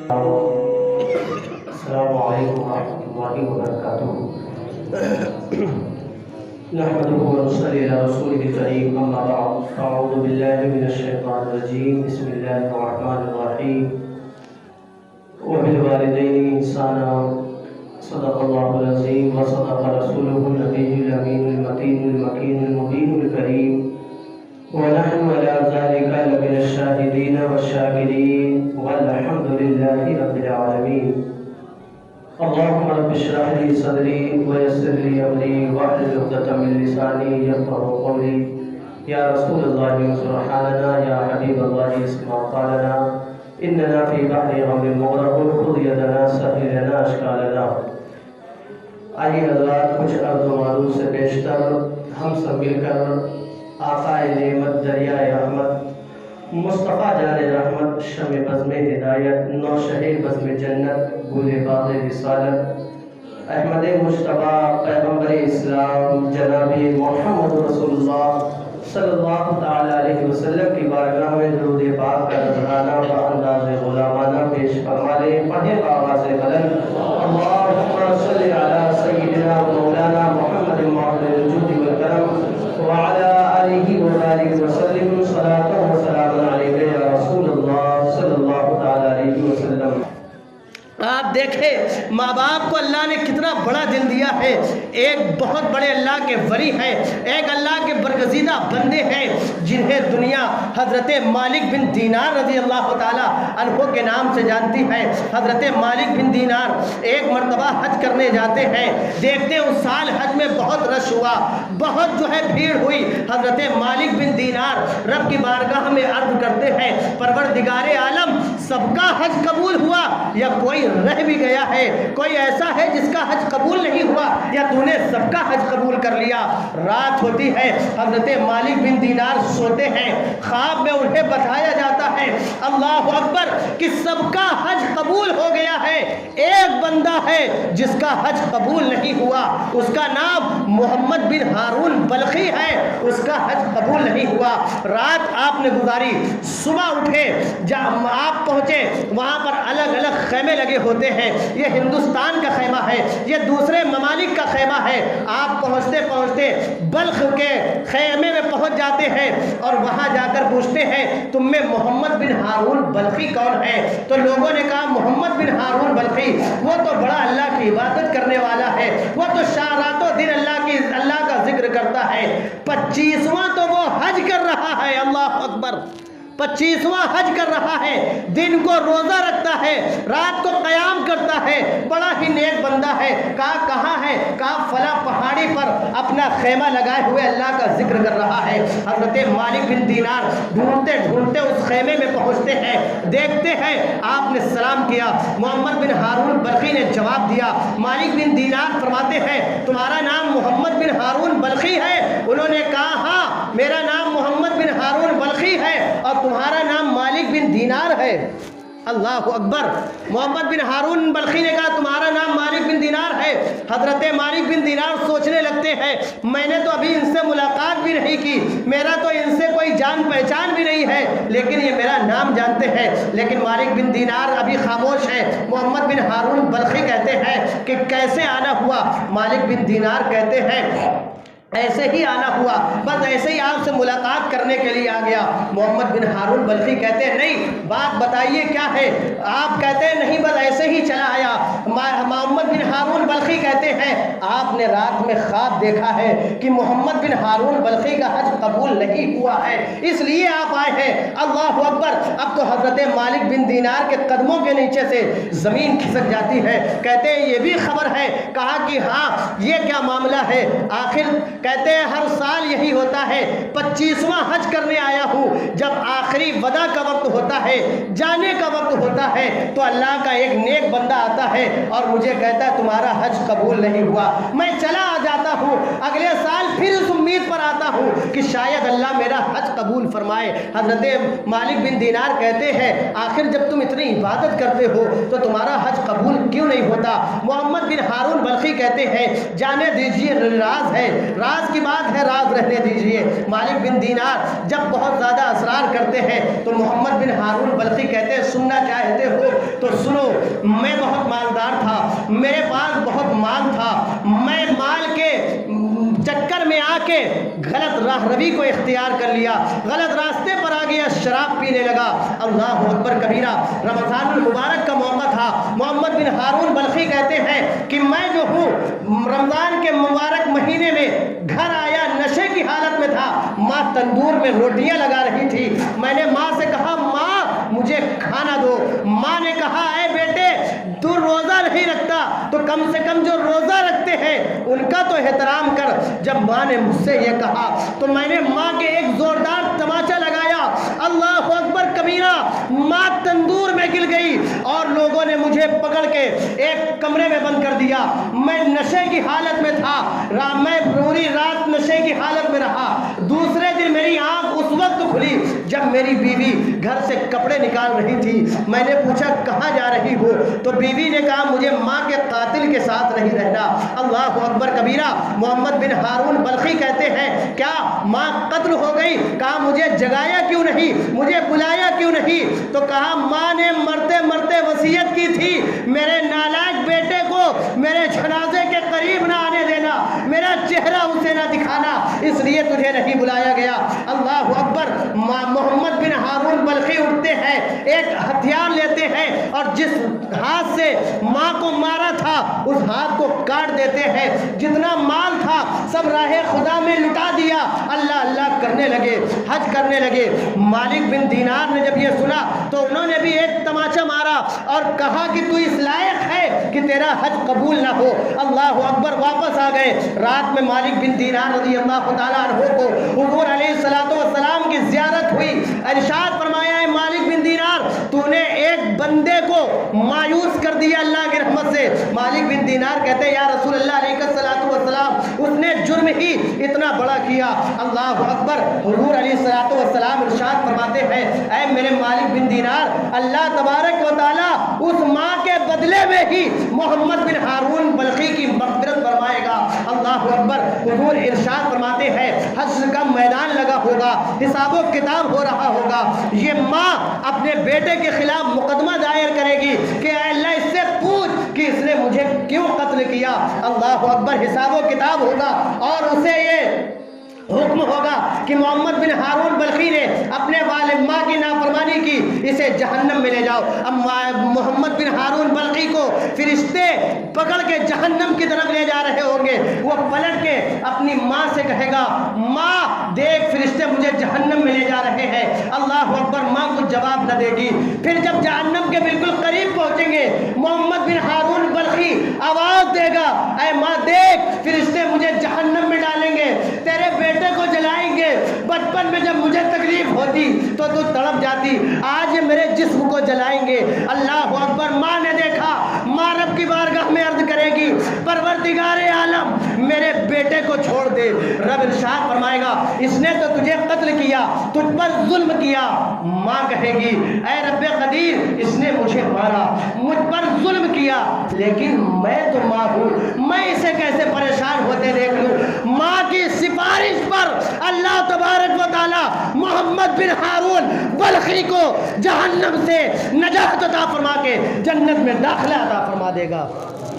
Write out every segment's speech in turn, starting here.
السلام علیکم ورحمۃ اللہ وبرکاتہ۔ نحمده ونصلي على رسوله الكريم، اما بعد فاعوذ بالله من الشیطان الرجیم، بسم اللہ الرحمن الرحیم۔ وبالوالدین احسانا، صدق اللہ العظیم وصدق رسوله النبی الامین المتین المکین المبین الکریم، ونحن على ذلك لمن الشاهدين والشاكرين، والحمد لله رب العالمين۔ اللهم رب اشرح لي صدري ويسر لي امري واحلل عقدة من لساني يفقهوا قولي۔ يا رسول الله انصر حالنا، يا حبيب الله اسمع قالنا، اننا في بحر غم مغرق، خذ يدنا سهل لنا اشكالنا۔ آئیے حضرات، کچھ عرض و معروض سے بیشتر ہم سب مل کر آقائے نعمت دریائے رحمت، مصطفیٰ جان رحمت، شمع بزم ہدایت، نوشہ بزم جنت، گل باغ رسالت، احمد مجتبیٰ پیغمبر اسلام جناب محمد رسول اللہ صلی اللہ تعالی علیہ وسلم کی بارگاہ میں درود پاک کا نذرانہ و انداز غلامانہ پیش فرما لیں۔ پڑھیں آواز بلند، اللہم صلی علی سیدنا مولانا محمد معظم الجود والکرم وعلى آلہ وبارک وسلم، صلاۃ و سلام علیک یا رسول اللہ صلی اللہ تعالی علیہ وسلم۔ آپ دیکھیں ماں باپ کو اللہ نے کتنا بڑا دل دیا ہے۔ ایک بہت بڑے اللہ کے ولی ہیں، ایک اللہ کے برگزیدہ بندے ہیں جنہیں دنیا حضرت مالک بن دینار رضی اللہ تعالیٰ عنہ کے نام سے جانتی ہے۔ حضرت مالک بن دینار ایک مرتبہ حج کرنے جاتے ہیں، دیکھتے ہیں اس سال حج میں بہت رش ہوا، بہت بھیڑ ہوئی۔ حضرت مالک بن دینار رب کی بارگاہ میں عرض کرتے ہیں، پروردگار عالم، سب کا حج قبول ہوا یا کوئی رہ بھی گیا ہے؟ کوئی ایسا ہے جس کا حج قبول نہیں ہوا یا تو نے سب کا حج قبول کر لیا؟ رات ہوتی ہے، حضرت مالک بن دینار سوتے ہیں، خواب میں انہیں بتایا جاتا ہے اللہ اکبر کہ سب کا حج قبول ہو گیا ہے، ایک بندہ ہے جس کا حج قبول نہیں ہوا، اس کا نام محمد بن ہارون بلخی ہے، اس کا حج قبول نہیں ہوا۔ رات آپ نے گزاری، صبح اٹھے، آپ پہنچے، وہاں پر الگ الگ خیمے لگے ہوتے ہیں، یہ ہندوستان کا خیمہ ہے، یہ دوسرے ممالک کا خیمہ ہے۔ آپ پہنچتے پہنچتے بلخ کے خیمے میں پہنچ جاتے ہیں اور وہاں جا کر پوچھتے ہیں تم میں محمد بن ہارون بلخی کون ہے؟ تو لوگوں نے کہا محمد بن ہارون بلخی وہ تو بڑا اللہ کی عبادت کرنے والا ہے، وہ تو راتوں دن اللہ کا ذکر کرتا ہے، 25واں تو وہ حج کر رہا ہے، اللہ اکبر، 25واں حج کر رہا ہے، دن کو روزہ رکھتا ہے، رات کو قیام کرتا ہے، بڑا ہی نیک بندہ ہے۔ کہا کہاں ہے؟ کہا فلاں پہاڑی پر اپنا خیمہ لگائے ہوئے اللہ کا ذکر کر رہا ہے۔ حضرت مالک بن دینار ڈھونڈتے ڈھونڈتے اس خیمے میں پہنچتے ہیں، دیکھتے ہیں آپ نے سلام کیا، محمد بن ہارون بلخی نے جواب دیا۔ مالک بن دینار فرماتے ہیں تمہارا نام محمد بن ہارون بلخی ہے؟ انہوں نے کہا ہاں میرا نام محمد بن ہارون بلخی ہے اور تمہارا نام مالک بن دینار ہے۔ اللہ اکبر، محمد بن ہارون بلخی نے کہا تمہارا نام مالک بن دینار ہے۔ حضرت مالک بن دینار سوچنے لگتے ہیں میں نے تو ابھی ان سے ملاقات بھی نہیں کی، میرا تو ان سے کوئی جان پہچان بھی نہیں ہے، لیکن یہ میرا نام جانتے ہیں۔ لیکن مالک بن دینار ابھی خاموش ہے۔ محمد بن ہارون بلخی کہتے ہیں کہ کیسے آنا ہوا؟ مالک بن دینار کہتے ہیں ایسے ہی آنا ہوا، بس ایسے ہی آپ سے ملاقات کرنے کے لیے آ گیا۔ محمد بن ہارون بلخی کہتے ہیں نہیں بات بتائیے کیا ہے؟ آپ کہتے ہیں نہیں بس ایسے ہی چلا آیا۔ محمد بن ہارون بلخی کہتے ہیں آپ نے رات میں خواب دیکھا ہے کہ محمد بن ہارون بلخی کا حج قبول نہیں ہوا ہے، اس لیے آپ آئے ہیں۔ اللہ اکبر، اب تو حضرت مالک بن دینار کے قدموں کے نیچے سے زمین کھسک جاتی ہے۔ کہتے ہیں یہ بھی خبر ہے؟ کہا کہ ہاں یہ کیا معاملہ ہے؟ آخر کہتے ہیں ہر سال یہی ہوتا ہے، 25واں حج کرنے آیا ہوں، جب آخری وداع کا وقت ہوتا ہے، جانے کا وقت ہوتا ہے، تو اللہ کا ایک نیک بندہ آتا ہے اور مجھے کہتا ہے تمہارا حج قبول نہیں ہوا، میں چلا آ جاتا ہوں، اگلے سال پھر اس امید پر آتا ہوں کہ شاید اللہ میرا حج قبول فرمائے۔ حضرت مالک بن دینار کہتے ہیں آخر جب تم اتنی عبادت کرتے ہو تو تمہارا حج قبول کیوں نہیں ہوتا؟ محمد بن ہارون بلخی کہتے ہیں جانے دیجئے راز ہے، راز کی بات ہے، راز رہنے دیجئے۔ مالک بن دینار جب بہت زیادہ اسرار کرتے ہیں تو محمد بن ہارون بلخی کہتے ہیں سننا چاہتے ہو تو سنو، میں بہت مالدار تھا، میرے پاس بہت مال تھا، میں مال کے چکر میں آ کے غلط راہ روی کو اختیار کر لیا، غلط راستے پر آ گیا، شراب پینے لگا۔ اللہ اکبر کبیرہ۔ رمضان المبارک کا موقع تھا۔ محمد بن ہارون بلخی کہتے ہیں کہ میں جو ہوں رمضان کے مبارک مہینے میں گھر آیا، نشے کی حالت میں تھا، ماں تندور میں روٹیاں لگا رہی تھی۔ میں نے ماں سے کہا ماں مجھے کھانا دو۔ ماں نے کہا اے بیٹے تو روزہ نہیں رکھتا تو کم سے کم جو روزہ رکھتے ہیں ان کا تو احترام کر۔ جب ماں نے مجھ سے یہ کہا تو میں نے ماں کے ایک زوردار تماچا لگایا۔ اللہ اکبر کبیرہ۔ ماں تندور میں گر گئی اور لوگوں نے مجھے پکڑ کے ایک کمرے میں بند کر دیا۔ میں نشے کی حالت میں تھا، میں پوری رات نشے کی حالت میں رہا۔ دوسرے دن میری آنکھ اس وقت کھلی جب میری بیوی گھر سے کپڑے نکال رہی تھی۔ میں نے پوچھا کہاں جا رہی ہو؟ تو بیوی نے کہا مجھے ماں کے قاتل کے ساتھ نہیں رہنا۔ اللہ اکبر کبیرہ۔ محمد بن ہارون بلخی کہتے ہیں کیا ماں قتل ہو گئی؟ کہا مجھے جگایا کیوں نہیں، مجھے بلایا کیوں نہیں؟ تو کہا ماں نے مرتے مرتے وصیت کی تھی میرے نالائق بیٹے کو میرے جنازے کے قریب نہ آنے دینا، میرا چہرہ اسے نہ دکھانا، اس لیے تجھے نہیں بلایا گیا۔ اللہ اکبر۔ محمد بن ہارون بلخی اٹھتے ہیں، ایک ہتھیار لیتے ہیں اور جس ہاتھ سے ماں کو مارا تھا اس ہاتھ کو کاٹ دیتے ہیں۔ جتنا مال تھا سب راہ خدا میں لٹا دیا، اللہ اللہ کرنے لگے، حج کرنے لگے۔ مالک بن دینار نے جب یہ سنا تو انہوں نے بھی ایک تماچا مارا اور کہا کہ تو اس لائق ہے کہ تیرا حج قبول نہ ہو۔ اللہ اکبر۔ واپس آ گئے۔ رات میں مالک بن دینار رضی اللہ تعالیٰ عنہ کو حضور علیہ السلام کی زیارت ہوئی۔ ارشاد فرمایا ہے مالک بن دینار تو نے ایک بندے کو مایوس کر دیا اللہ کی رحمت سے۔ مالک بن دینار کہتے ہیں یا رسول اللہ علیہ السلام اس نے جرم ہی اتنا بڑا کیا۔ اللہ اکبر۔ حضور علیہ السلام ارشاد فرماتے ہیں اے میرے مالک بن دینار اللہ تبارک و تعالیٰ اس ماں کے بدلے میں ہی محمد بن ہارون بلخی کی مغفرت فرمائے گا۔ اللہ اکبر۔ حضور ارشاد فرماتے ہیں حشر کا میدان لگا ہوگا، حساب و کتاب ہو رہا ہوگا، یہ ماں اپنے بیٹے کے خلاف مقدمہ دائر کرے گی کہ اے اللہ اس سے پوچھ کہ اس نے مجھے کیوں قتل کیا۔ اللہ اکبر۔ حساب و کتاب ہوگا اور اسے یہ حکم ہوگا کہ محمد بن ہارون بلخی نے اپنے والد ماں کی نافرمانی کی، اسے جہنم میں لے جاؤ۔ اب محمد بن ہارون بلخی کو فرشتے پکڑ کے جہنم کی طرف لے جا رہے ہوں گے۔ وہ پلٹ کے اپنی ماں سے کہے گا ماں دیکھ فرشتے مجھے جہنم میں لے جا رہے ہیں۔ اللہ اکبر۔ ماں کو جواب نہ دے گی۔ پھر جب جہنم کے بالکل قریب پہنچیں گے محمد بن ہارون بلخی آواز دے گا اے ماں دیکھ فرشتے مجھے جہنم میں ڈالیں گے، تیرے بیٹے کو جلائیں گے۔ بچپن میں جب مجھے تکلیف ہوتی تو تڑپ جاتی، آج میرے جسم کو جلائیں گے۔ اللہ اکبر۔ ماں نے دیکھا، ماں رب کی بارگاہ میں عرض کرے گی پروردگار عالم میرے بیٹے کو چھوڑ دے۔ رب ارشاد فرمائے گا اس نے تو تجھے قتل کیا، تجھ پر ظلم کیا۔ ماں کہے گی اے رب قدیر اس نے مجھے مارا، مجھ پر ظلم کیا، لیکن میں تو ماں ہوں، میں اسے کیسے پریشان ہوتے دیکھ لوں۔ ماں کی سفارش پر اللہ تبارک و تعالی محمد بن ہارون بلخی کو جہنم سے نجات عطا فرما کے جنت میں داخلہ عطا فرما دے گا۔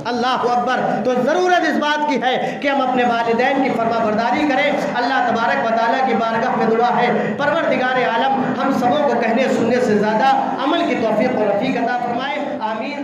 اللہ اکبر۔ تو ضرورت اس بات کی ہے کہ ہم اپنے والدین کی فرما برداری کریں۔ اللہ تبارک و تعالیٰ کی بارگاہ میں دعا ہے پروردگار عالم ہم سبوں کو کہنے سننے سے زیادہ عمل کی توفیق و رفیق عطا فرمائے۔ آمین۔